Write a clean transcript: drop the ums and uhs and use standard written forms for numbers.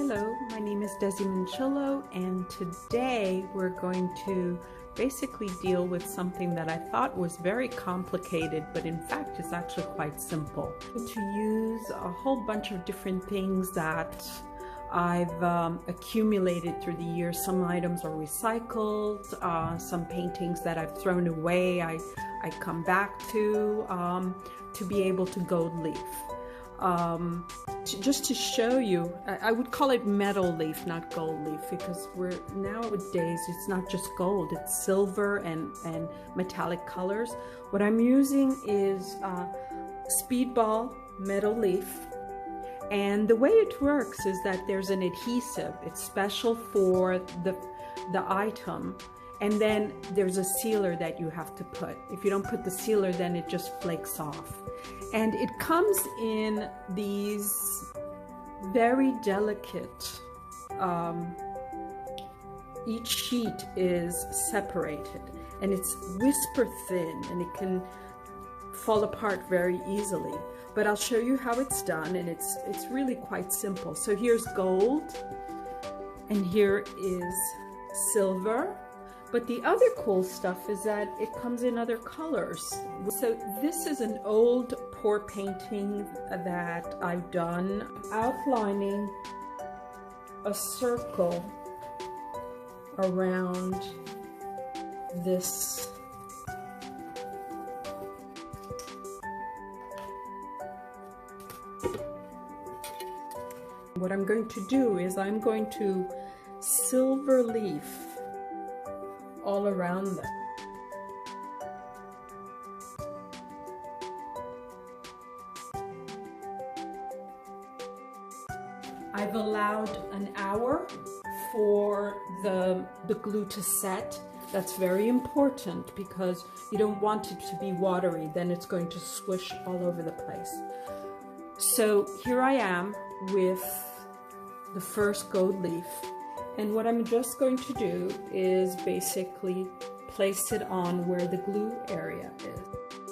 Hello, my name is Desi Minchillo, and today we're going to basically deal with something that I thought was very complicated, but in fact is actually quite simple. To use a whole bunch of different things that I've accumulated through the years. Some items are recycled, some paintings that I've thrown away I come back to be able to gold leaf. Just to show you, I would call it metal leaf, not gold leaf, because nowadays it's not just gold, it's silver and metallic colors. What I'm using is speedball metal leaf, and the way it works is that there's an adhesive. It's special for the item, and then there's a sealer that you have to put. If you don't put the sealer, then it just flakes off. And it comes in these very delicate, each sheet is separated and it's whisper thin and it can fall apart very easily. But I'll show you how it's done, and it's really quite simple. So here's gold and here is silver. But the other cool stuff is that it comes in other colors. So this is an old pour painting that I've done, outlining a circle around this. What I'm going to do is I'm going to silver leaf all around them. I've allowed an hour for the glue to set. That's very important because you don't want it to be watery, then it's going to swish all over the place. So here I am with the first gold leaf. And what I'm just going to do is basically place it on where the glue area is.